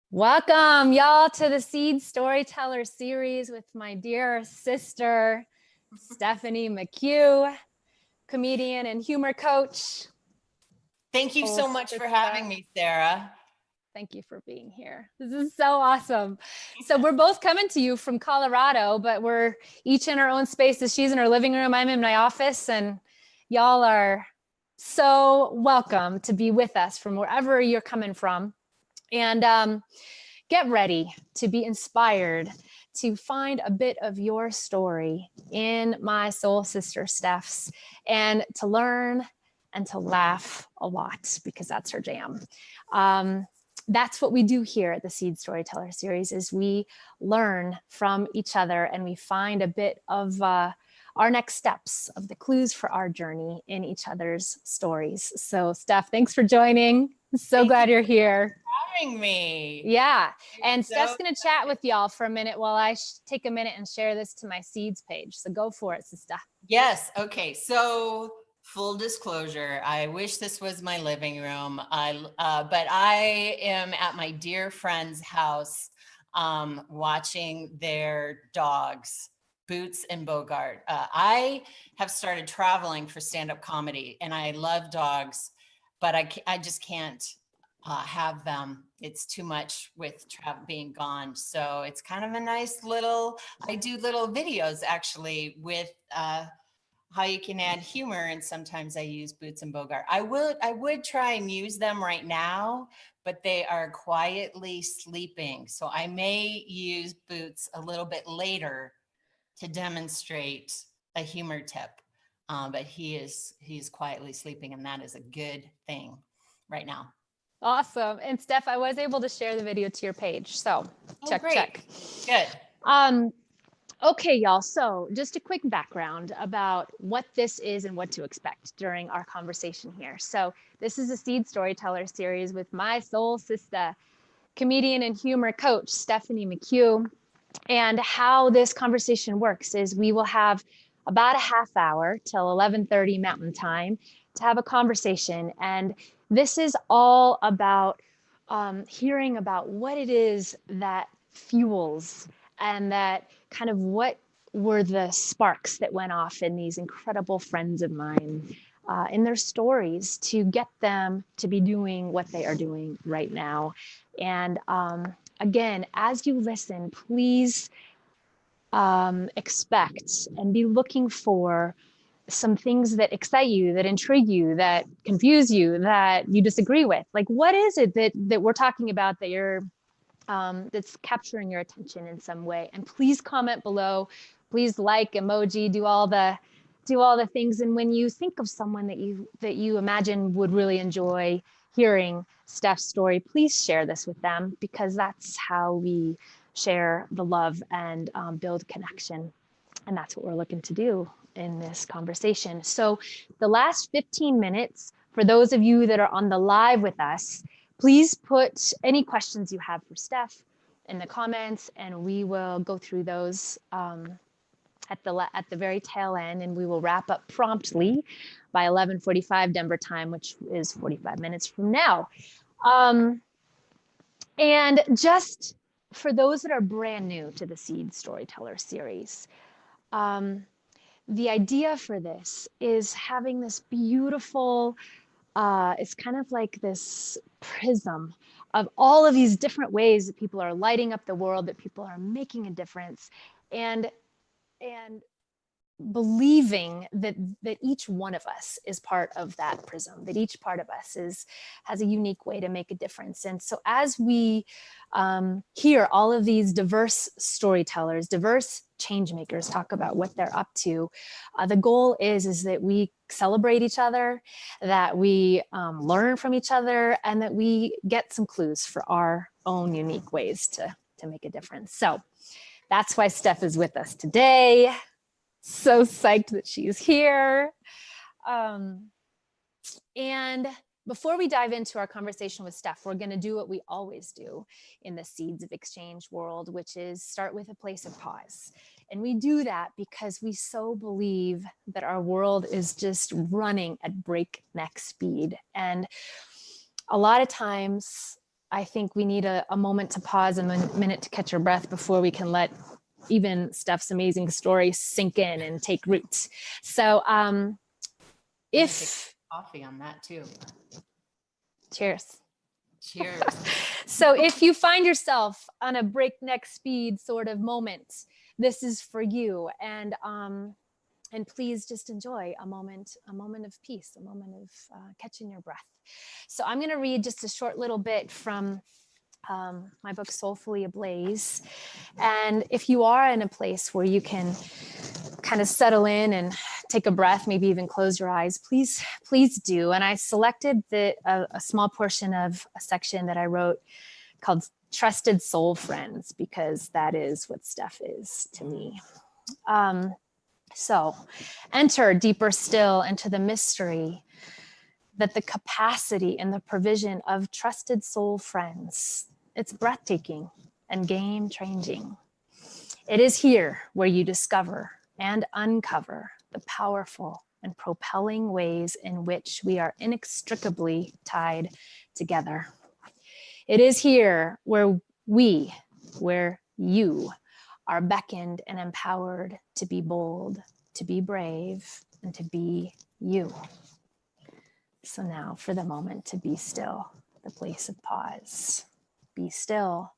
Welcome, y'all, to the Seeds Storyteller Series with my dear sister, Stephanie McHugh, comedian and humor coach. Thank you so much for having me, Sarah. Thank you for being here. This is so awesome. So we're both coming to you from Colorado, but we're each in our own spaces. She's in her living room, I'm in my office, and y'all are so welcome to be with us from wherever you're coming from. And get ready to be inspired to find a bit of your story in my soul sister Steph's, and to learn and to laugh a lot, because that's her jam. That's what we do here at the Seed Storyteller Series, is we learn from each other and we find a bit of our next steps, of the clues for our journey in each other's stories. So Steph, thanks for joining. So glad you're here. Having me. Yeah. And Steph's going to chat with y'all for a minute while I take a minute and share this to my Seeds page. So go for it, sister. Yes. Okay. So full disclosure, I wish this was my living room. But I am at my dear friend's house watching their dogs, Boots and Bogart. I have started traveling for stand-up comedy, and I love dogs, but I just can't have them. It's too much with being gone. So it's kind of a nice little, I do little videos actually with how you can add humor. And sometimes I use Boots and Bogart. I would try and use them right now, but they are quietly sleeping. So I may use Boots a little bit later to demonstrate a humor tip. But he's quietly sleeping, and that is a good thing right now. Awesome. And Steph, I was able to share the video to your page. So check. Good. Okay, y'all. So just a quick background about what this is and what to expect during our conversation here. So this is a Seed Storyteller Series with my soul sister, comedian and humor coach, Stephanie McHugh. And how this conversation works is we will have about a half hour till 11:30 Mountain Time to have a conversation. And this is all about hearing about what it is that fuels, and that kind of what were the sparks that went off in these incredible friends of mine in their stories to get them to be doing what they are doing right now. And again, as you listen, please expect and be looking for some things that excite you, that intrigue you, that confuse you, that you disagree with. Like, what is it that we're talking about that you're that's capturing your attention in some way? And please comment below. Please like, emoji, do all the things. And when you think of someone that you imagine would really enjoy hearing Steph's story, please share this with them, because that's how we share the love and build connection. And that's what we're looking to do in this conversation. So the last 15 minutes, for those of you that are on the live with us, please put any questions you have for Steph in the comments, and we will go through those at the very tail end, and we will wrap up promptly by 11:45 Denver time, which is 45 minutes from now. And just for those that are brand new to the Seed Storyteller Series, the idea for this is having this beautiful, it's kind of like this prism of all of these different ways that people are lighting up the world, that people are making a difference, and believing that each one of us is part of that prism, that each part of us has a unique way to make a difference. And so as we hear all of these diverse storytellers, diverse change makers talk about what they're up to, the goal is that we celebrate each other, that we learn from each other, and that we get some clues for our own unique ways to make a difference. So that's why Steph is with us today. So psyched that she's here. And before we dive into our conversation with Steph, we're going to do what we always do in the Seeds of Exchange world, which is start with a place of pause. And we do that because we so believe that our world is just running at breakneck speed. And a lot of times I think we need a moment to pause, a minute to catch your breath before we can let even Steph's amazing story sink in and take root. So if coffee on that too. Cheers. Cheers. So if you find yourself on a breakneck speed sort of moment, this is for you. And please just enjoy a moment of peace, a moment of catching your breath. So I'm going to read just a short little bit from my book, Soulfully Ablaze. And if you are in a place where you can kind of settle in and take a breath, maybe even close your eyes, please do. And I selected a small portion of a section that I wrote called Trusted Soul Friends, because that is what Steph is to me. So enter deeper still into the mystery that the capacity and the provision of trusted soul friends, it's breathtaking and game changing. It is here where you discover and uncover the powerful and propelling ways in which we are inextricably tied together. It is here where you are beckoned and empowered to be bold, to be brave, and to be you. So now for the moment to be still, the place of pause. Be still,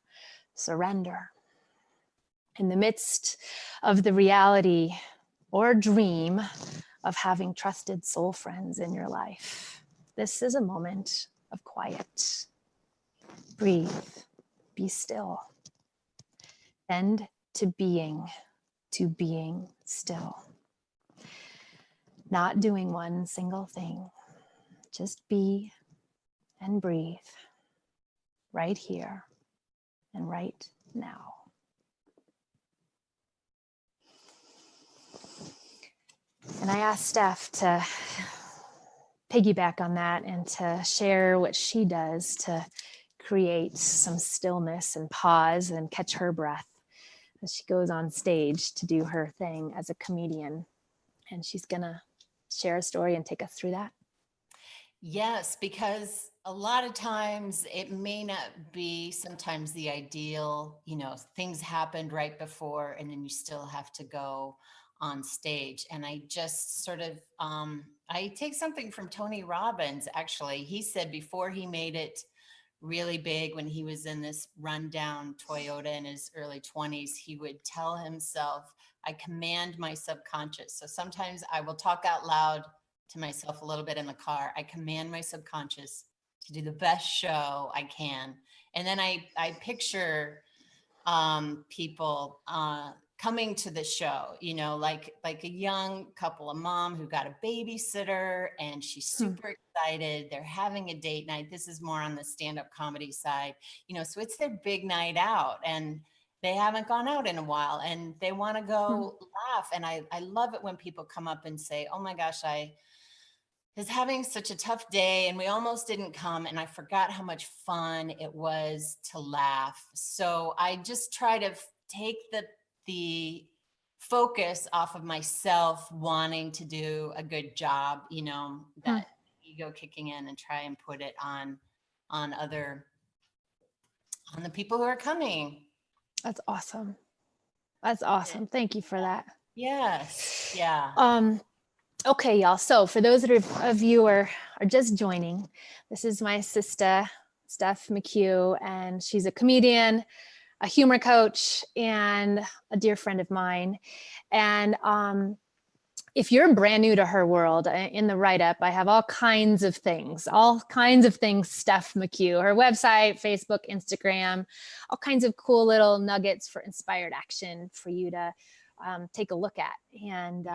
surrender. In the midst of the reality or dream of having trusted soul friends in your life, this is a moment of quiet. Breathe, be still. Bend to being still. Not doing one single thing. Just be and breathe right here and right now. And I asked Steph to piggyback on that and to share what she does to create some stillness and pause and catch her breath as she goes on stage to do her thing as a comedian. And she's gonna share a story and take us through that. Yes, because a lot of times it may not be sometimes the ideal, things happened right before and then you still have to go on stage. And I just sort of, I take something from Tony Robbins, actually. He said before he made it really big, when he was in this rundown Toyota in his early 20s, he would tell himself, I command my subconscious. So sometimes I will talk out loud to myself a little bit in the car. I command my subconscious to do the best show I can. And then I picture people coming to the show, like a young couple, a mom who got a babysitter and she's super excited. They're having a date night. This is more on the stand-up comedy side, so it's their big night out and they haven't gone out in a while and they want to go laugh. And I love it when people come up and say, oh my gosh, I was having such a tough day and we almost didn't come and I forgot how much fun it was to laugh. So I just try to take the focus off of myself wanting to do a good job, that ego kicking in, and try and put it on the people who are coming. That's awesome. That's awesome. Thank you for that. Yes. Yeah. Okay, y'all. So for those of you who are just joining, this is my sister, Steph McHugh, and she's a comedian, a humor coach, and a dear friend of mine. And if you're brand new to her world, in the write-up, I have all kinds of things, Steph McHugh, her website, Facebook, Instagram, all kinds of cool little nuggets for inspired action for you to take a look at and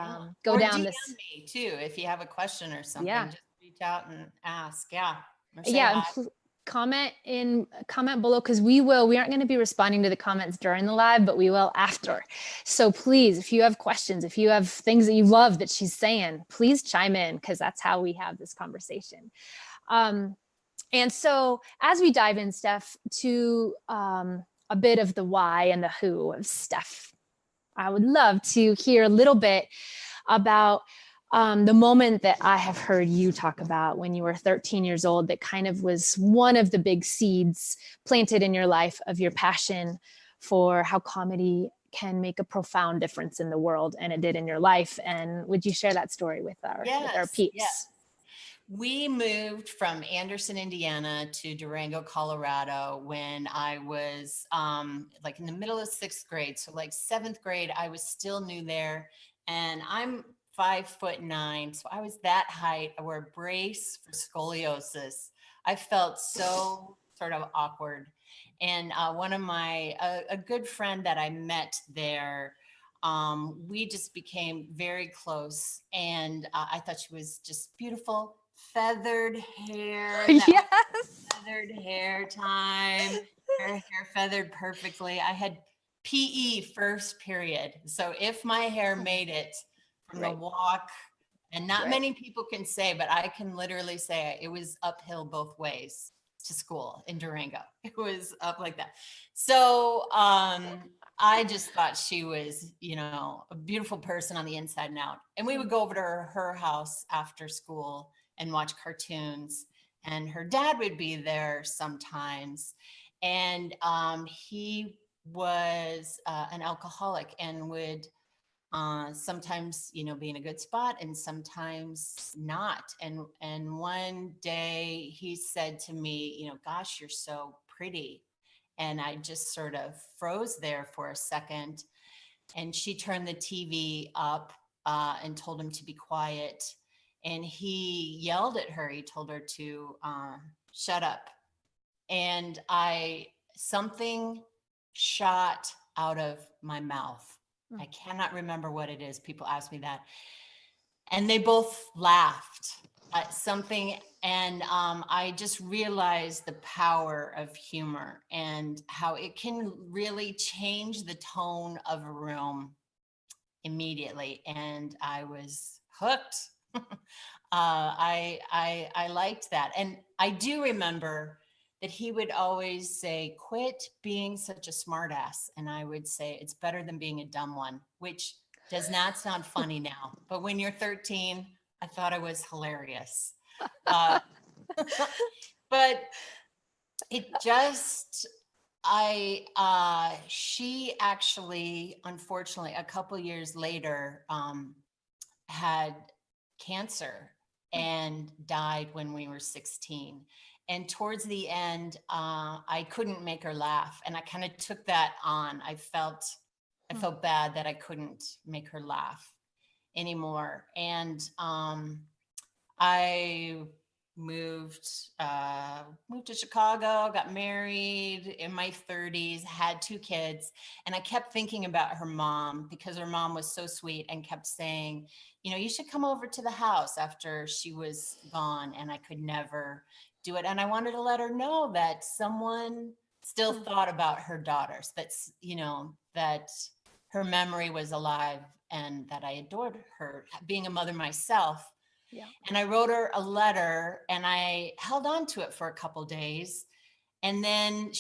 go or down DM this. me too, if you have a question or something, just reach out and ask. Comment below, because we aren't going to be responding to the comments during the live, but we will after. So please, if you have questions, if you have things that you love that she's saying, please chime in, because that's how we have this conversation. And so as we dive in, Steph, to a bit of the why and the who of Steph, I would love to hear a little bit about the moment that I have heard you talk about when you were 13 years old, that kind of was one of the big seeds planted in your life of your passion for how comedy can make a profound difference in the world, and it did in your life. And would you share that story with our Yes, peeps? yes. We moved from Anderson, Indiana to Durango, Colorado when I was like in the middle of 6th grade. So like 7th grade, I was still new there, and I'm 5'9", so I was that height. I wore a brace for scoliosis. I felt so sort of awkward. And one of my, a good friend that I met there, we just became very close, and I thought she was just beautiful. Feathered hair. That Yes. was feathered hair time. Her hair feathered perfectly. I had PE first period. So if my hair made it from the Right. walk, and not Right. many people can say, but I can literally say it was uphill both ways to school in Durango. It was up like that. So I just thought she was, you know, a beautiful person on the inside and out. And we would go over to her house after school and watch cartoons. And her dad would be there sometimes. And he was an alcoholic and would sometimes, you know, be in a good spot and sometimes not. And one day he said to me, you know, gosh, you're so pretty. And I just sort of froze there for a second. And she turned the TV up and told him to be quiet. And he yelled at her. He told her to shut up. And something shot out of my mouth. I cannot remember what it is. People ask me that. And they both laughed at something. And I just realized the power of humor and how it can really change the tone of a room immediately. And I was hooked. I liked that. And I do remember that he would always say, quit being such a smartass. And I would say, it's better than being a dumb one, which does not sound funny now. But when you're 13, I thought I was hilarious. But it just, she actually, unfortunately, a couple years later, had cancer and died when we were 16. And towards the end, I couldn't make her laugh. And I kind of took that on. I felt bad that I couldn't make her laugh anymore. And I moved to Chicago, got married in my 30s, had 2 kids, and I kept thinking about her mom because her mom was so sweet and kept saying, you know, you should come over to the house after she was gone, and I could never do it. And I wanted to let her know that someone still thought about her daughters, that's, you know, that her memory was alive and that I adored her, being a mother myself. Yeah. And I wrote her a letter and I held on to it for a couple days. And then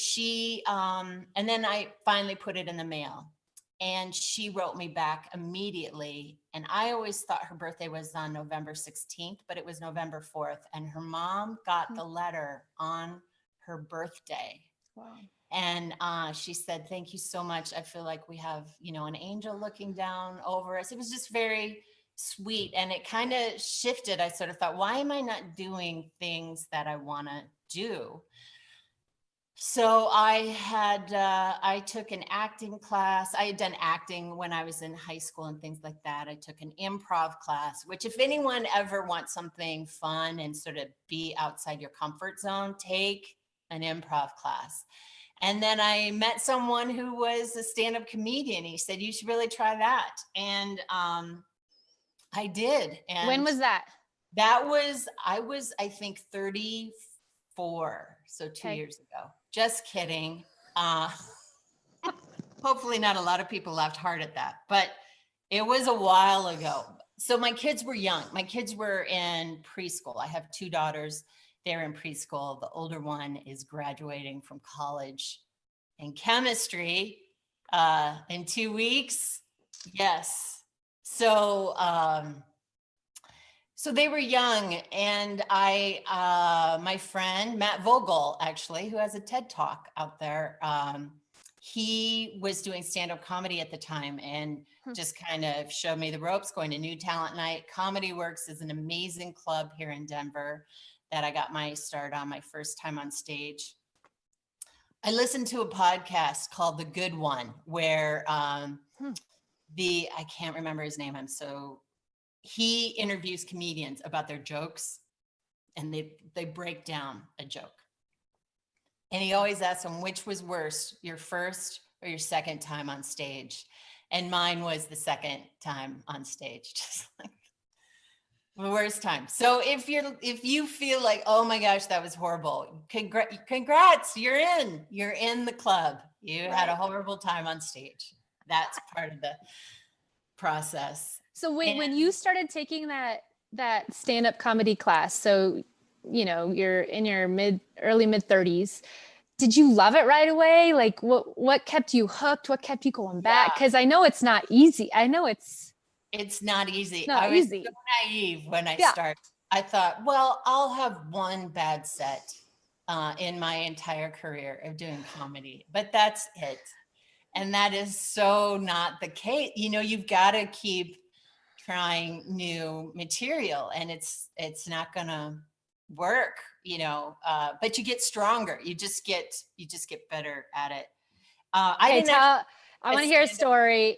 and then I finally put it in the mail, and she wrote me back immediately. And I always thought her birthday was on November 16th, but it was November 4th. And her mom got the letter on her birthday. Wow. And she said, thank you so much. I feel like we have, you know, an angel looking down over us. It was just very sweet. And it kind of shifted. I sort of thought, why am I not doing things that I want to do? So I took an acting class. I had done acting when I was in high school and things like that. I took an improv class, which if anyone ever wants something fun and sort of be outside your comfort zone, take an improv class. And then I met someone who was a stand-up comedian. He said, you should really try that. And I did. And when was that? I was, I think 34. So 2 years ago. Just kidding. Hopefully not a lot of people laughed hard at that, but it was a while ago. So my kids were young. My kids were in preschool. I have 2 daughters. They're in preschool. The older one is graduating from college in chemistry in 2 weeks. Yes. So So they were young, and my friend Matt Vogel, actually, who has a TED Talk out there, he was doing stand-up comedy at the time, and just kind of showed me the ropes, going to New Talent Night. Comedy Works is an amazing club here in Denver that I got my start on, my first time on stage. I listened to a podcast called The Good One, where I can't remember his name. He interviews comedians about their jokes, and they break down a joke. And he always asks them, which was worse, your first or your second time on stage? And mine was the second time on stage, just like the worst time. So if you feel like, oh my gosh, that was horrible, congrats, you're in the club. You had a horrible time on stage. That's part of the process. So when you started taking that stand-up comedy class, so you're in your early mid 30s, did you love it right away? Like what kept you hooked? What kept you going back? Because I know it's not easy. I know it's not easy. I was so naive when I started. I thought, well, I'll have one bad set in my entire career of doing comedy, but that's it. And that is so not the case. You've got to keep trying new material, and it's not gonna work, but you get stronger. You just get better at it. I want to hear a story.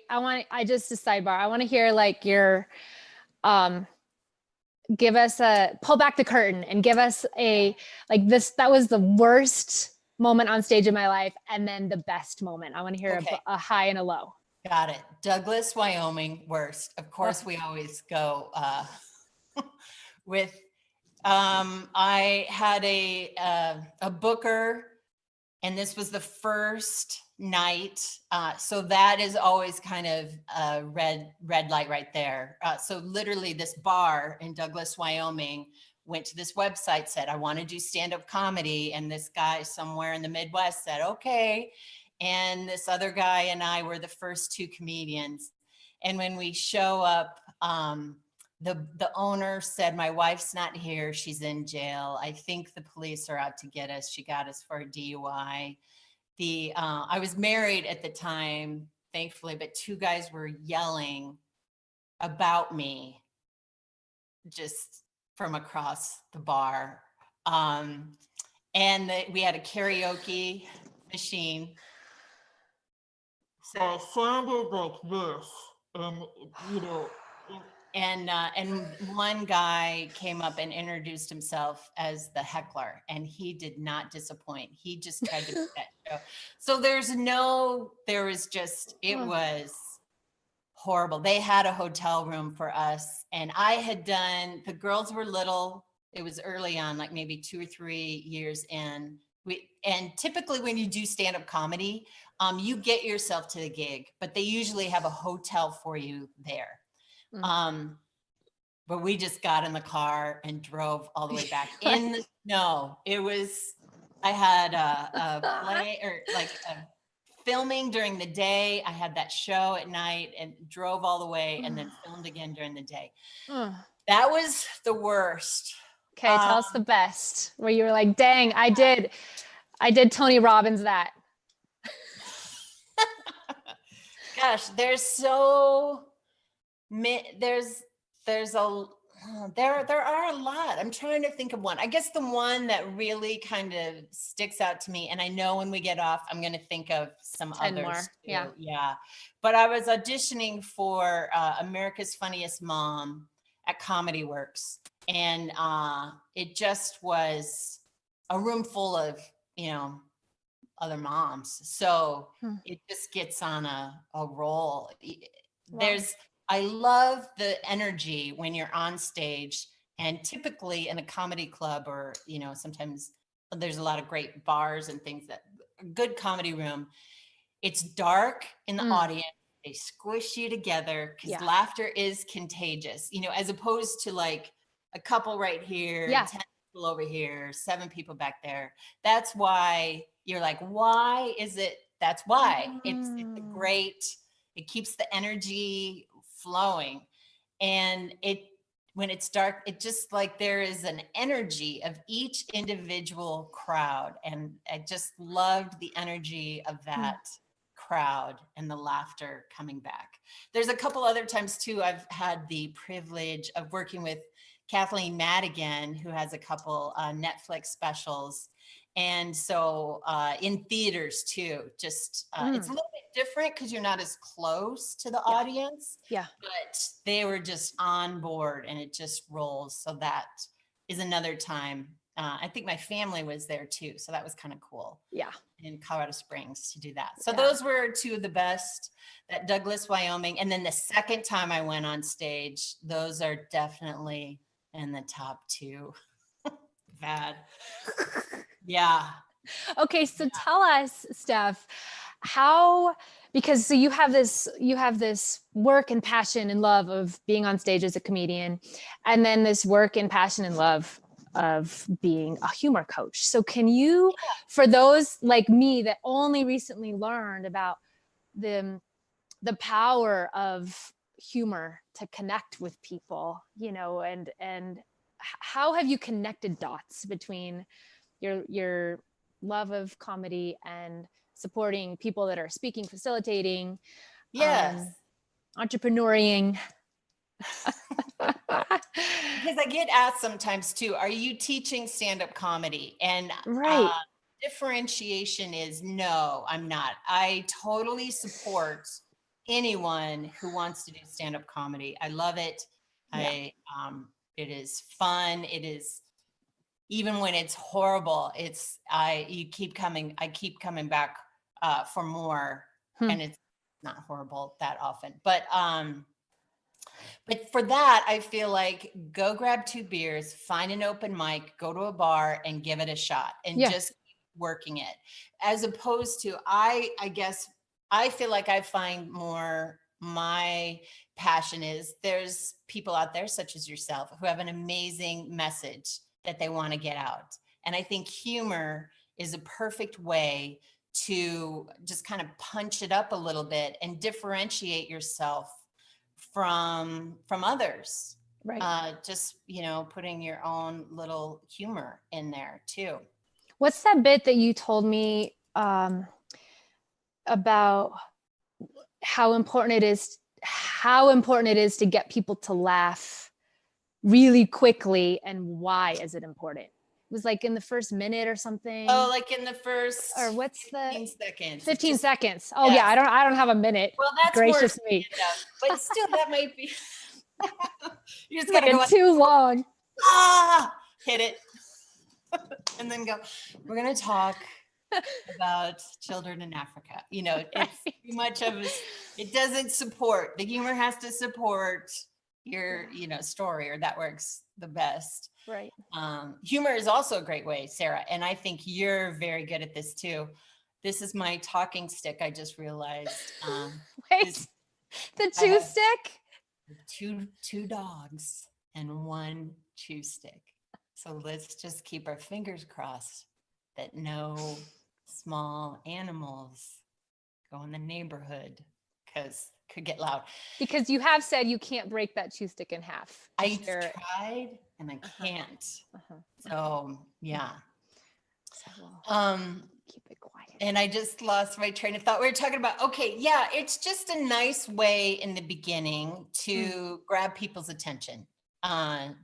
Just a sidebar. I want to hear like your, give us pull back the curtain and give us that was the worst moment on stage in my life, and then the best moment. I want to hear a high and a low. Got it. Douglas, Wyoming, worst. Of course, we always go with. I had a booker, and this was the first night. So that is always kind of a red light right there. So literally, this bar in Douglas, Wyoming, went to this website, said, I want to do stand-up comedy. And this guy somewhere in the Midwest said, okay. And this other guy and I were the first two comedians. And when we show up, the owner said, my wife's not here. She's in jail. I think the police are out to get us. She got us for a DUI. I was married at the time, thankfully, but two guys were yelling about me just from across the bar. And we had a karaoke machine. So it sounded like this, and one guy came up and introduced himself as the heckler, and he did not disappoint. He just tried to do that show. So it was horrible. They had a hotel room for us, and the girls were little. It was early on, like maybe 2 or 3 years in. And typically when you do stand-up comedy, you get yourself to the gig, but they usually have a hotel for you there. But we just got in the car and drove all the way back in the snow. I had a play or like filming during the day. I had that show at night and drove all the way and then filmed again during the day. That was the worst. Okay, tell us the best, where you were like, dang, I did Tony Robbins that. Gosh, there are a lot. I'm trying to think of one. I guess the one that really kind of sticks out to me, and I know when we get off, I'm going to think of some 10 others more. too. Yeah. But I was auditioning for America's Funniest Mom at Comedy Works, and it just was a room full of, other moms. So it just gets on a roll. Wow. I love the energy when you're on stage, and typically in a comedy club or, sometimes there's a lot of great bars and things a good comedy room. It's dark in the audience. They squish you together because laughter is contagious, as opposed to like a couple right here, 10 people over here, 7 people back there. That's why you're like, why is it? That's why it's a great, it keeps the energy flowing. And when it's dark, it just like there is an energy of each individual crowd. And I just loved the energy of that crowd and the laughter coming back. There's a couple other times too, I've had the privilege of working with Kathleen Madigan, who has a couple Netflix specials. And so in theaters too, just it's a little bit different because you're not as close to the audience. Yeah. But they were just on board and it just rolls. So that is another time. I think my family was there too. So that was kind of cool. Yeah. In Colorado Springs to do that. So those were two of the best, that Douglas, Wyoming. And then the second time I went on stage, those are definitely in the top two. Bad. Yeah. Okay. So tell us, Steph, because so you have this work and passion and love of being on stage as a comedian, and then this work and passion and love of being a humor coach. So can you, for those like me that only recently learned about the power of humor to connect with people, and how have you connected dots between your love of comedy and supporting people that are speaking, facilitating, entrepreneuring? Because I get asked sometimes too, are you teaching stand-up comedy? And differentiation is no, I'm not. I totally support anyone who wants to do stand-up comedy. I love it. It is fun. It is, even when it's horrible, I keep coming back for more. And it's not horrible that often, but for that, I feel like go grab 2 beers, find an open mic, go to a bar and give it a shot and just keep working it. As opposed to, I guess, I feel like I find more my passion is there's people out there such as yourself who have an amazing message that they want to get out. And I think humor is a perfect way to just kind of punch it up a little bit and differentiate yourself from others. Right. Just, putting your own little humor in there too. What's that bit that you told me about how important it is to get people to laugh really quickly, and why is it important? It was like in the first minute or something. Oh, like in the first, or what's 15 seconds. 15 seconds. Oh yeah, I don't have a minute. Well, that's gracious me. But still, that might be. You just gotta go too long. Hit it, and then go. We're gonna talk about children in Africa. It's too much of a. It doesn't support. The humor has to support your, story, or that works the best. Right. Humor is also a great way, Sarah, and I think you're very good at this too. This is my talking stick. I just realized. Wait, the chew stick? Two dogs and 1 chew stick. So let's just keep our fingers crossed that no small animals go in the neighborhood, because could get loud. Because you have said you can't break that chew stick in half. I tried and I can't. So yeah. So keep it quiet. And I just lost my train of thought. We were talking about, it's just a nice way in the beginning to grab people's attention.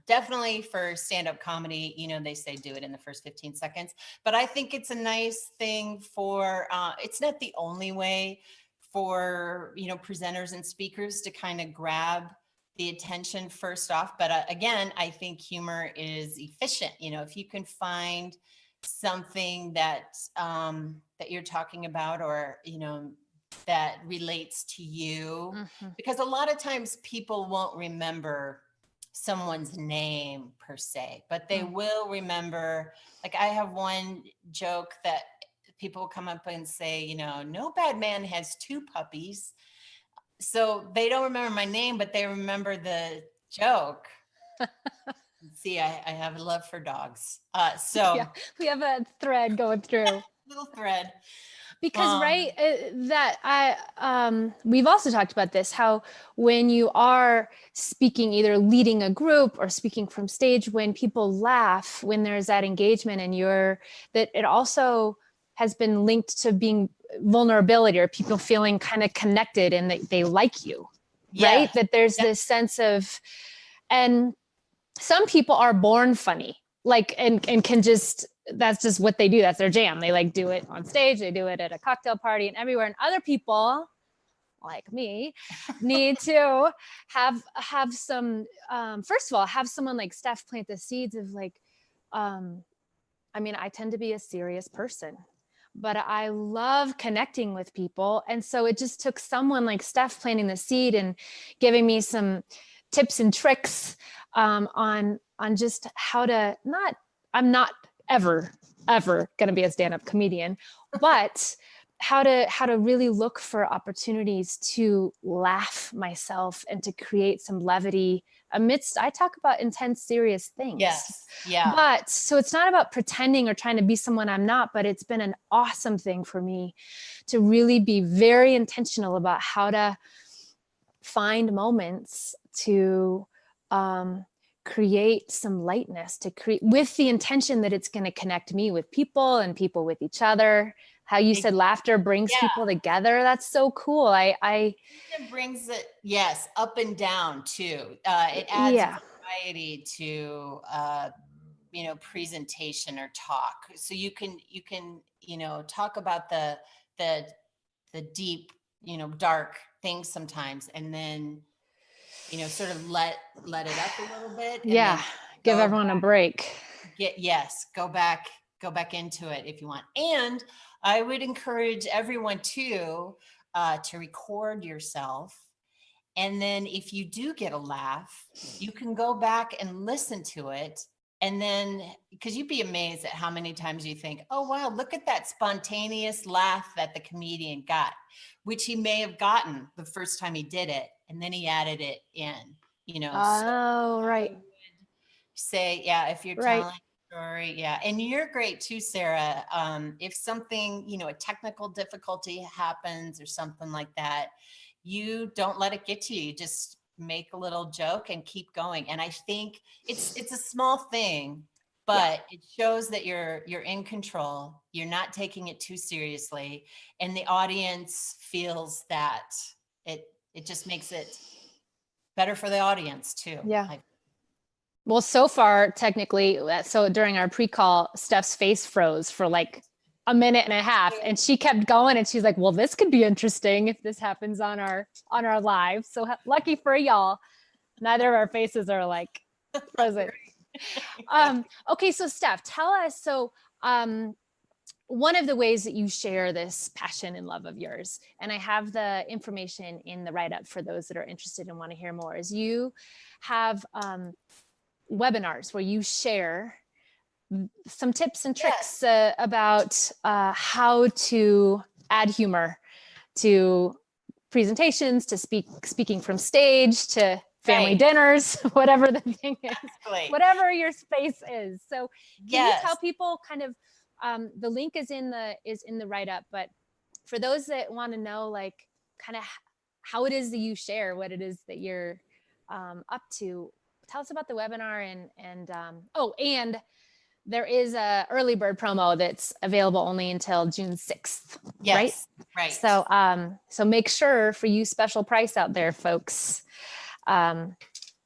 Definitely for stand-up comedy, they say do it in the first 15 seconds, but I think it's a nice thing for, it's not the only way for, presenters and speakers to kind of grab the attention first off. But again, I think humor is efficient. If you can find something that, that you're talking about, or, that relates to you, because a lot of times people won't remember someone's name per se, but they will remember, like I have one joke that people come up and say, no bad man has 2 puppies. So they don't remember my name, but they remember the joke. See, I have a love for dogs. So yeah, we have a thread going through. Little thread. Because we've also talked about this, how when you are speaking, either leading a group or speaking from stage, when people laugh, when there's that engagement and that it also has been linked to being vulnerability or people feeling kind of connected and that they like you, right? That there's this sense of, and some people are born funny, like, and can just, that's just what they do. That's their jam. They like do it on stage. They do it at a cocktail party and everywhere. And other people like me need to have some, first of all, have someone like Steph plant the seeds of like, I mean, I tend to be a serious person, but I love connecting with people. And so it just took someone like Steph planting the seed and giving me some tips and tricks on just how to I'm not ever going to be a stand-up comedian, but how to really look for opportunities to laugh myself and to create some levity amidst, I talk about intense, serious things. Yes. Yeah. But so it's not about pretending or trying to be someone I'm not, but it's been an awesome thing for me to really be very intentional about how to find moments to create some lightness, to create with the intention that it's going to connect me with people and people with each other. How you said laughter brings people together. That's so cool. It brings it, yes, up and down too. It adds variety to, presentation or talk. So you can, talk about the deep, dark things sometimes, and then, sort of let it up a little bit. And then give everyone a break. Go back into it if you want. And I would encourage everyone to record yourself. And then if you do get a laugh, you can go back and listen to it. And then, because you'd be amazed at how many times you think, oh, wow, look at that spontaneous laugh that the comedian got, which he may have gotten the first time he did it. And then he added it in, right. Say, if you're telling a story, and you're great too, Sarah. If something, a technical difficulty happens or something like that, you don't let it get to you. You just make a little joke and keep going. And I think it's a small thing, but it shows that you're in control. You're not taking it too seriously, and the audience feels that it just makes it better for the audience too. Well, so far, technically, so during our pre-call, Steph's face froze for like a minute and a half, and she kept going, and she's like, well, this could be interesting if this happens on our live. So lucky for y'all, neither of our faces are like frozen. Okay, so Steph, tell us, one of the ways that you share this passion and love of yours, and I have the information in the write-up for those that are interested and want to hear more, is you have webinars where you share some tips and tricks about how to add humor to presentations, to speaking from stage, to family dinners, whatever the thing is, whatever your space is. So can you tell people kind of, the link is in the write-up, but for those that want to know, like, kind of how it is that you share what it is that you're up to, tell us about the webinar and there is a early bird promo that's available only until June 6th, right? Right. So make sure, for you special price out there, folks,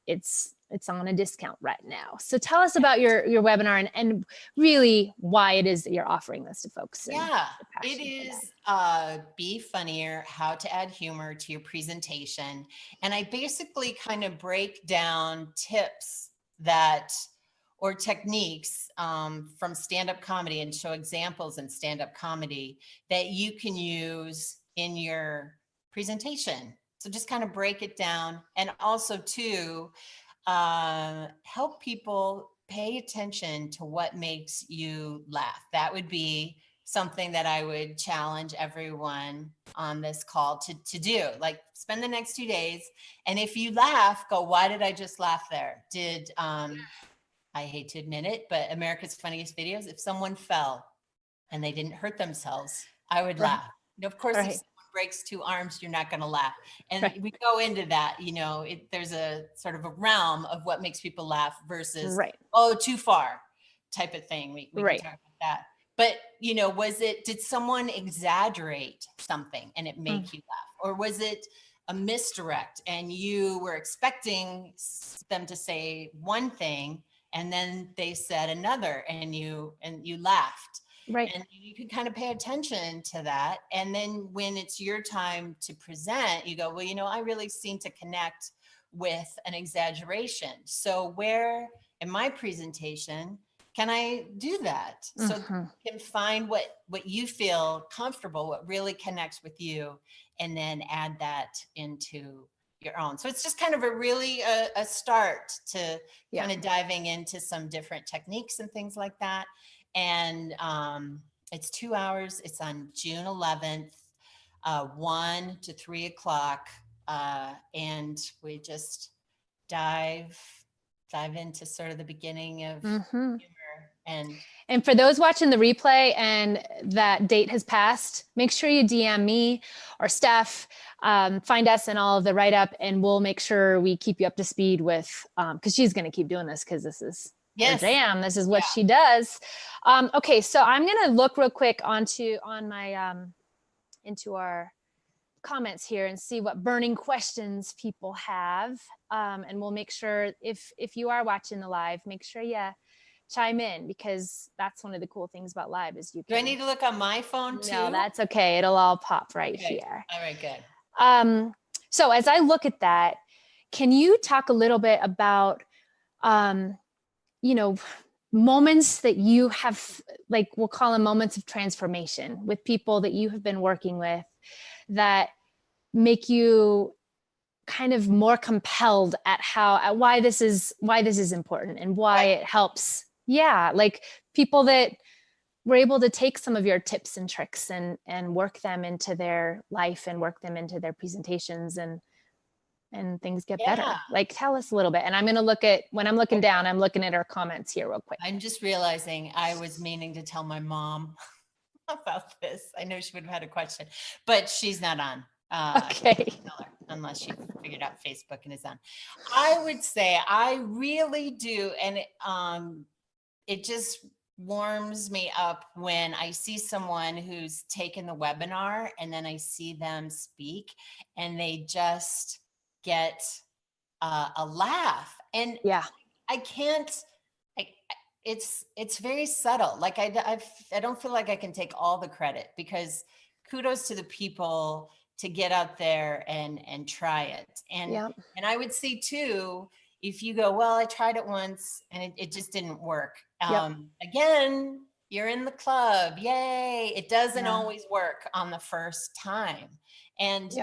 it's on a discount right now. So tell us about your webinar and really why it is that you're offering this to folks. It is Be Funnier, How to Add Humor to Your Presentation. And I basically kind of break down tips or techniques from stand-up comedy, and show examples in stand-up comedy that you can use in your presentation. So just kind of break it down, and also too, help people pay attention to what makes you laugh. That would be something that I would challenge everyone on this call to do. Like, spend the next 2 days, and if you laugh, go, why did I just laugh there? I hate to admit it, but America's Funniest Videos, if someone fell and they didn't hurt themselves, I would Right. laugh. Of course, if Right. someone breaks two arms, you're not going to laugh. And Right. we go into that, there's a sort of a realm of what makes people laugh versus, Right. oh, too far type of thing. We can Right. talk about that. But, did someone exaggerate something and it make you laugh? Or was it a misdirect and you were expecting them to say one thing and then they said another and you laughed? Right. And you can kind of pay attention to that. And then when it's your time to present, you go, well, I really seem to connect with an exaggeration. So where in my presentation can I do that? So you can find what you feel comfortable, what really connects with you, and then add that into your own. So it's just kind of a start to kind of diving into some different techniques and things like that. And it's 2 hours. It's on June 11th, 1 to 3 o'clock. And we just dive into sort of the beginning of humor. And for those watching the replay and that date has passed, make sure you DM me or Steph, find us in all of the write-up, and we'll make sure we keep you up to speed with, because she's going to keep doing this because this is her jam. This is what she does. Okay, so I'm going to look real quick into our comments here and see what burning questions people have. And we'll make sure if you are watching the live, make sure you chime in, because that's one of the cool things about live is you can. Do I need to look on my phone too? No, that's okay. It'll all pop right here. All right, good. So as I look at that, can you talk a little bit about, moments that you have, like, we'll call them moments of transformation with people that you have been working with that make you kind of more compelled at why this is important and why it helps. Yeah. Like people that were able to take some of your tips and tricks and work them into their life and work them into their presentations and things get better. Like, tell us a little bit. And I'm going to look at, when I'm looking down, I'm looking at our comments here real quick. I'm just realizing I was meaning to tell my mom about this. I know she would have had a question, but she's not on. Okay. Unless she figured out Facebook and is on. I would say I really do. And it just warms me up when I see someone who's taken the webinar and then I see them speak and they just get a laugh. And I can't, it's very subtle. Like I don't feel like I can take all the credit, because kudos to the people to get out there and try it. And I would say too, if you go, well, I tried it once and it just didn't work. Again, you're in the club. Yay. It doesn't always work on the first time. And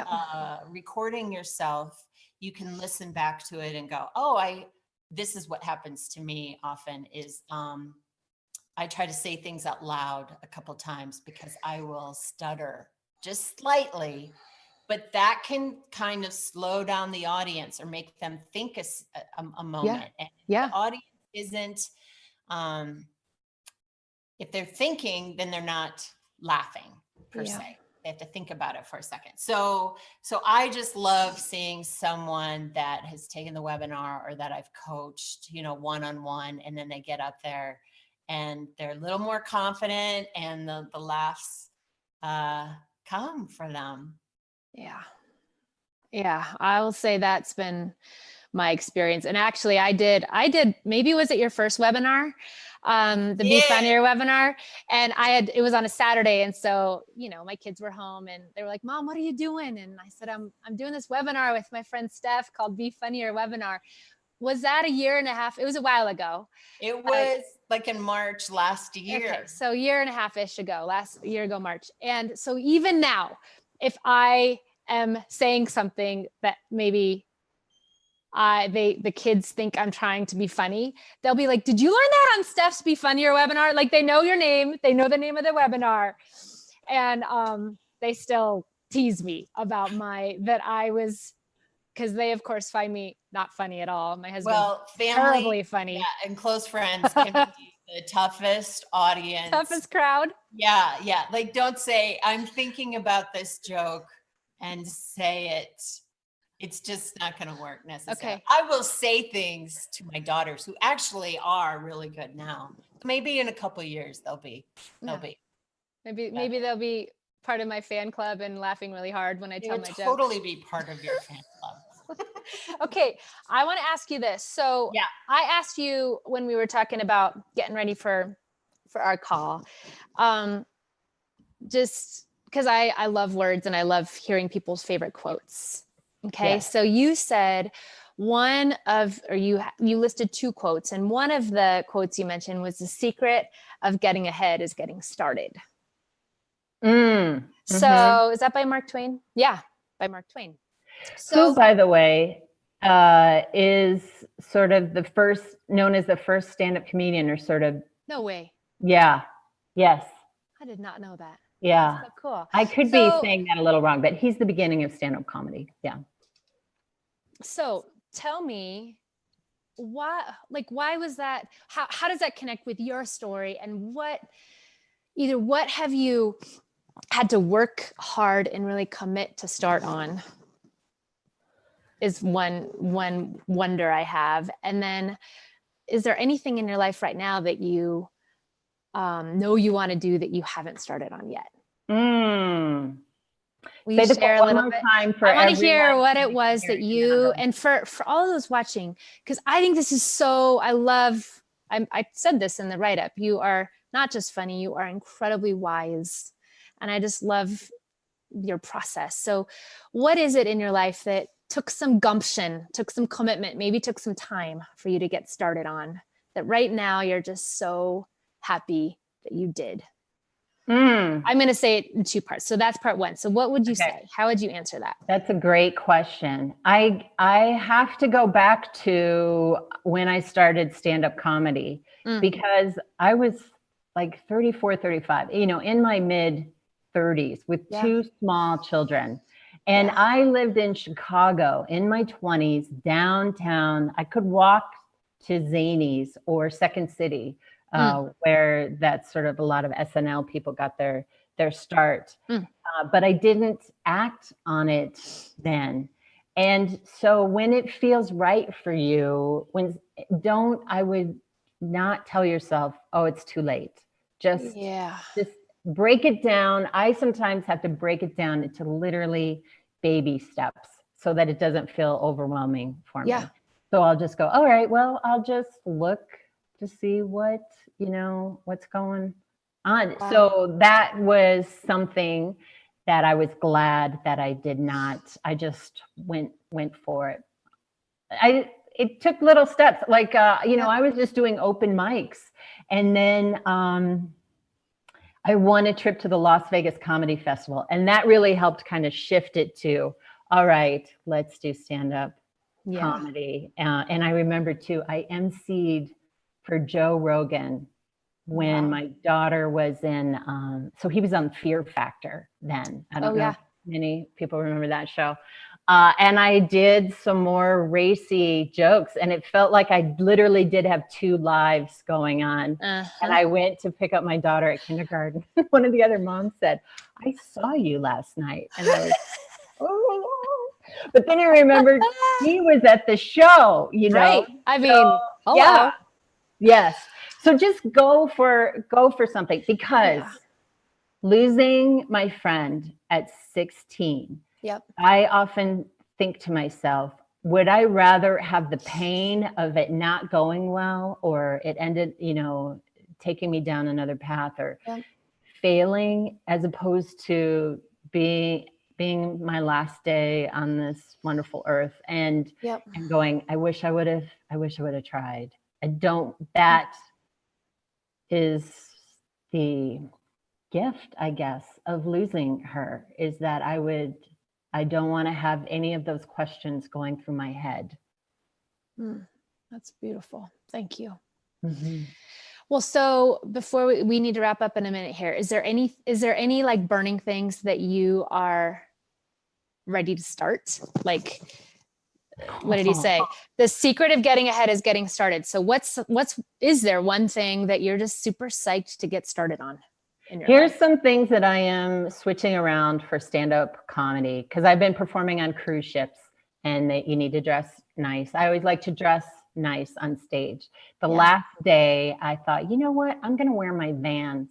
recording yourself, you can listen back to it and go, oh, this is what happens to me often is I try to say things out loud a couple times because I will stutter just slightly, but that can kind of slow down the audience or make them think a moment. And the audience isn't, if they're thinking, then they're not laughing per se. They have to think about it for a second. So I just love seeing someone that has taken the webinar or that I've coached, one-on-one, and then they get up there and they're a little more confident and the laughs come for them. Yeah. I will say that's been my experience. And actually I did, maybe was it your first webinar? The Be Funnier webinar. And it was on a Saturday. And so, my kids were home and they were like, Mom, what are you doing? And I said, I'm doing this webinar with my friend Steph called Be Funnier webinar. Was that a year and a half? It was a while ago. It was like in March last year. Okay, so a year and a half-ish ago, last year ago, March. And so even now, if I am saying something that maybe the kids think I'm trying to be funny, they'll be like, did you learn that on Steph's Be Funnier webinar? Like, they know your name, they know the name of the webinar. And they still tease me about because they of course find me not funny at all. My husband, terribly funny. Yeah, and close friends can be the toughest audience. Toughest crowd. Yeah. Yeah. Like, don't say, I'm thinking about this joke and say it. It's just not going to work necessarily. Okay. I will say things to my daughters who actually are really good now. Maybe in a couple of years they'll be. Maybe they'll be part of my fan club and laughing really hard when I tell my jokes. Totally be part of your fan club. Okay, I want to ask you this. So yeah, I asked you when we were talking about getting ready for our call, just because I love words and I love hearing people's favorite quotes. Okay, so you said you listed 2 quotes, and one of the quotes you mentioned was the secret of getting ahead is getting started. So is that by Mark Twain? Yeah, by Mark Twain. So, who, by the way, is sort of known as the first stand-up comedian, or sort of. No way. Yeah. Yes. I did not know that. Yeah. That's so cool. I could be saying that a little wrong, but he's the beginning of stand-up comedy. Yeah. So tell me, why was that? How does that connect with your story, and what have you had to work hard and really commit to start on, is one wonder I have. And then, is there anything in your life right now that you know you want to do that you haven't started on yet? Will you share a little bit? Time for I want to hear what it was that you, and for all those watching, because I think this is so, I said this in the write-up, you are not just funny, you are incredibly wise. And I just love your process. So what is it in your life that took some gumption, took some commitment, maybe took some time for you to get started on, that right now you're just so happy that you did? I'm going to say it in 2 parts. So that's part 1. So what would you say? How would you answer that? That's a great question. I have to go back to when I started stand-up comedy, because I was like 34, 35, in my mid 30s with 2 small children. And I lived in Chicago in my 20s, downtown. I could walk to Zanies or Second City, where that's sort of a lot of SNL people got their start. But I didn't act on it then. And so when it feels right for you, I would not tell yourself, oh, it's too late. Just break it down. I sometimes have to break it down into literally baby steps so that it doesn't feel overwhelming for me. So I'll just go, all right, well, I'll just look to see what's going on. Wow. So that was something that I was glad that I did not. I just went for it. It took little steps, like, I was just doing open mics, and then I won a trip to the Las Vegas Comedy Festival, and that really helped kind of shift it to, all right, let's do stand-up comedy. And I remember too, I emceed for Joe Rogan when my daughter was in, so he was on Fear Factor then. I don't know if many people remember that show. And I did some more racy jokes, and it felt like I literally did have 2 lives going on. And I went to pick up my daughter at kindergarten. One of the other moms said, I saw you last night. And I was, oh. But then I remembered he was at the show, Right. I mean, hello. Yes. So just go for something, because losing my friend at 16, I often think to myself, would I rather have the pain of it not going well, or it ended, taking me down another path, or failing, as opposed to being my last day on this wonderful earth and going, I wish I would have tried. That is the gift, I guess, of losing her, is that I don't want to have any of those questions going through my head. That's beautiful. Thank you. Well, so before we need to wrap up in a minute here, is there any like burning things that you are ready to start? Like what did he say? The secret of getting ahead is getting started. So is there one thing that you're just super psyched to get started on in your Here's life? some things that I am switching around for stand-up comedy, because I've been performing on cruise ships and you need to dress nice. I always like to dress nice on stage. The last day I thought, you know what? I'm going to wear my Vans.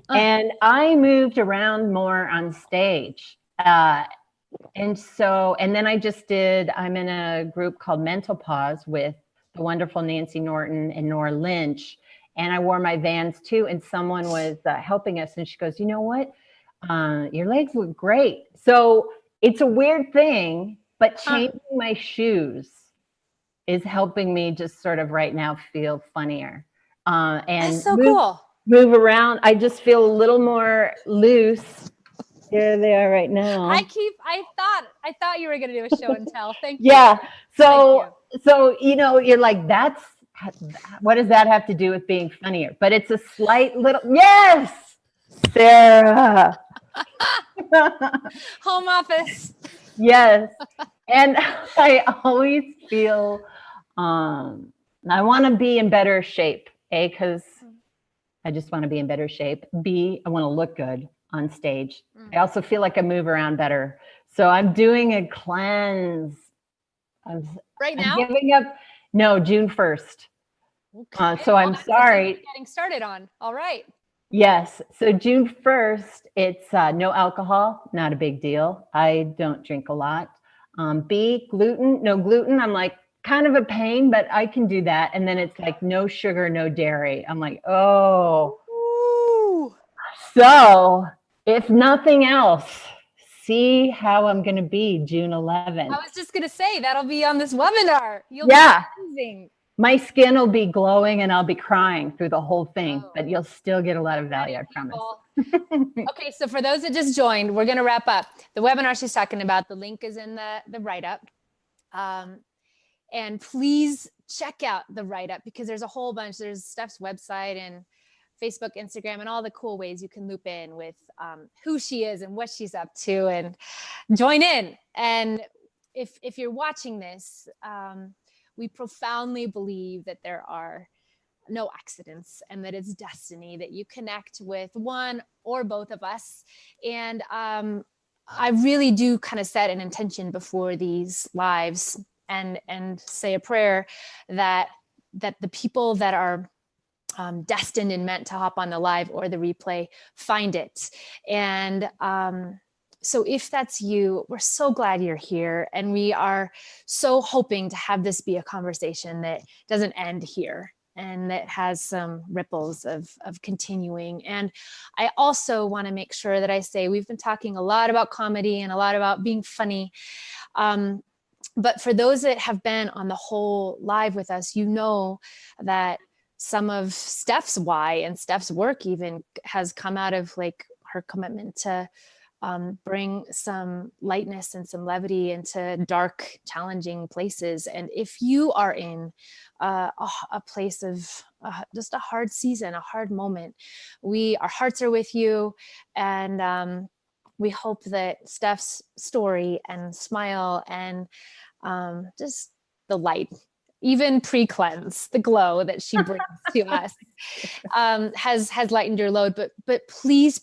And I moved around more on stage. And then I'm in a group called Mental Pause with the wonderful Nancy Norton and Nora Lynch. And I wore my Vans too. And someone was helping us. And she goes, you know what? Your legs look great. So it's a weird thing, but changing my shoes is helping me just sort of right now feel funnier. And that's so cool. Move around. I just feel a little more loose. Here they are right now. I thought you were going to do a show and tell. Thank you. Yeah. So you're like, what does that have to do with being funnier? But it's a slight little, yes, Sarah. Home office. Yes. And I always feel, I want to be in better shape, A, because I just want to be in better shape. B, I want to look good on stage. I also feel like I move around better. So I'm doing a cleanse. I'm giving up. No, June 1st. Okay. So I'm sorry. Getting started on. All right. Yes. So June 1st, it's no alcohol. Not a big deal. I don't drink a lot. B, gluten. No gluten. I'm like kind of a pain, but I can do that. And then it's like no sugar, no dairy. I'm like, oh. Ooh. So if nothing else, see how I'm going to be June 11th. I was just going to say that'll be on this webinar. You'll be amazing. My skin will be glowing and I'll be crying through the whole thing, but you'll still get a lot of value, I promise. Okay, so for those that just joined, we're going to wrap up. The webinar she's talking about, the link is in the write-up. And please check out the write-up because there's a whole bunch. There's Steph's website and Facebook, Instagram, and all the cool ways you can loop in with who she is and what she's up to and join in. And if you're watching this, we profoundly believe that there are no accidents and that it's destiny, that you connect with one or both of us. And I really do kind of set an intention before these lives and say a prayer that the people that are destined and meant to hop on the live or the replay find it. And so if that's you, we're so glad you're here. And we are so hoping to have this be a conversation that doesn't end here and that has some ripples of continuing. And I also want to make sure that I say, we've been talking a lot about comedy and a lot about being funny. But for those that have been on the whole live with us, you know that some of Steph's why and Steph's work even has come out of like her commitment to bring some lightness and some levity into dark, challenging places. And if you are in a place of just a hard season, a hard moment, our hearts are with you. And we hope that Steph's story and smile and just the light, even pre-cleanse, the glow that she brings to us has lightened your load. But please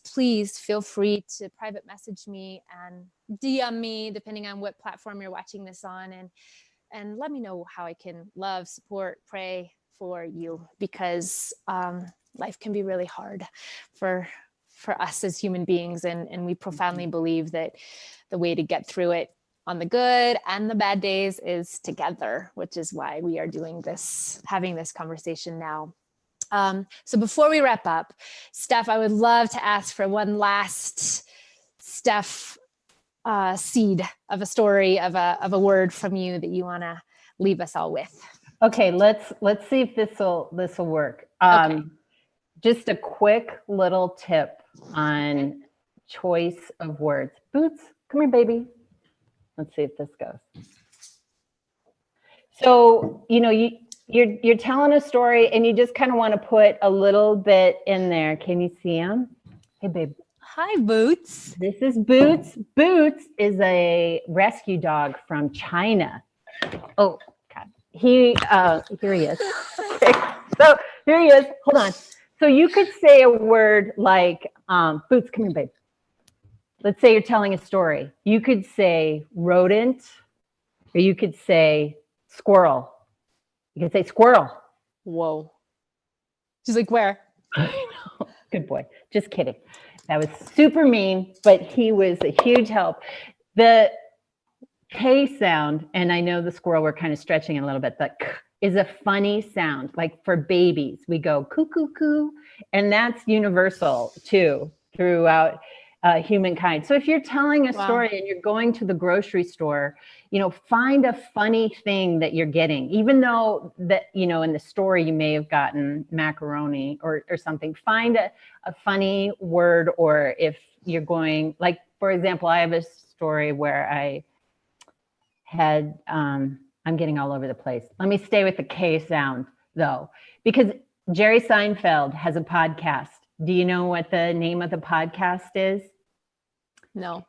feel free to private message me and DM me, depending on what platform you're watching this on, and let me know how I can love, support, pray for you, because life can be really hard for us as human beings. And we profoundly believe that the way to get through it on the good and the bad days is together, which is why we are having this conversation now. So before we wrap up, Steph, I would love to ask for one last Steph seed of a story, of a word from you that you want to leave us all with. Okay, let's see if this will work. Okay. Just a quick little tip on choice of words. Boots, come here, baby. Let's see if this goes. So, you're telling a story and you just kind of want to put a little bit in there. Can you see him? Hey, babe. Hi, Boots. This is Boots. Boots is a rescue dog from China. Oh, God. Here he is. Okay. So here he is. Hold on. So you could say a word like, Boots, come here, babe. Let's say you're telling a story. You could say rodent, or you could say squirrel. You could say squirrel. Whoa. She's like, where? Good boy. Just kidding. That was super mean, but he was a huge help. The K sound, and I know the squirrel, we're kind of stretching it a little bit, but K is a funny sound. Like for babies, we go coo, coo, coo. And that's universal too, throughout humankind. So if you're telling a story and you're going to the grocery store, find a funny thing that you're getting, even though that, in the story you may have gotten macaroni or something. Find a funny word, or if you're going, like, for example, I have a story where I had, I'm getting all over the place. Let me stay with the K sound though, because Jerry Seinfeld has a podcast. Do you know what the name of the podcast is? No.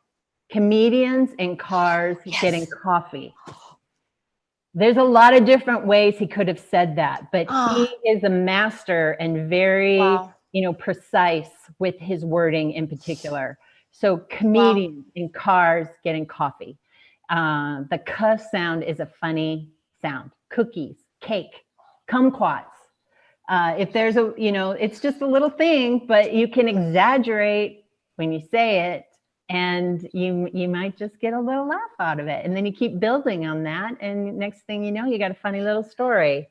Comedians in Cars Getting Coffee. There's a lot of different ways he could have said that, but he is a master and very, precise with his wording in particular. So comedians in cars getting coffee. The K sound is a funny sound. Cookies, cake, kumquats. If there's it's just a little thing, but you can exaggerate when you say it, and you might just get a little laugh out of it. And then you keep building on that. And next thing you know, you got a funny little story.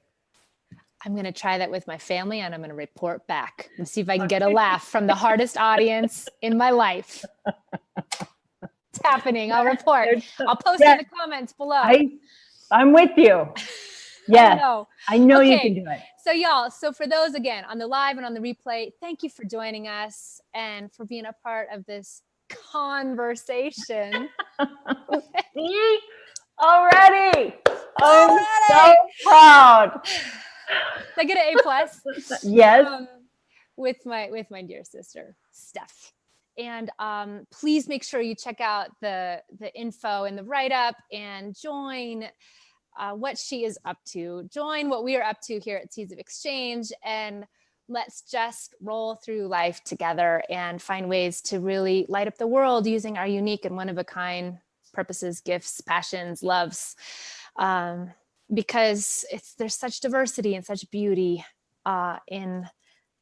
I'm going to try that with my family, and I'm going to report back and see if I can get a laugh from the hardest audience in my life. It's happening. I'll report. I'll post in the comments below. I'm with you. Yeah, I know you can do it. So y'all, for those, again, on the live and on the replay, thank you for joining us and for being a part of this conversation. See? Already. I'm so proud. Did I get an A+? Yes. With my dear sister, Steph. And please make sure you check out the info and the write-up and join what she is up to. Join what we are up to here at Seeds of Exchange, and let's just roll through life together and find ways to really light up the world using our unique and one-of-a-kind purposes, gifts, passions, loves, because there's such diversity and such beauty in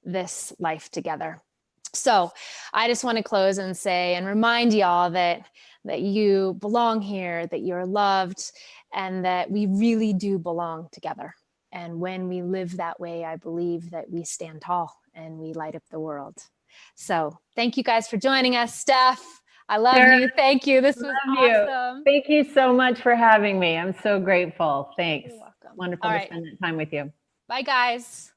this life together. So I just want to close and say and remind y'all that you belong here, that you're loved, and that we really do belong together. And when we live that way, I believe that we stand tall and we light up the world. So thank you guys for joining us. Steph, I love you. Thank you. This was awesome. Thank you so much for having me. I'm so grateful. Thanks. You're welcome. Wonderful to spend that time with you. Bye, guys.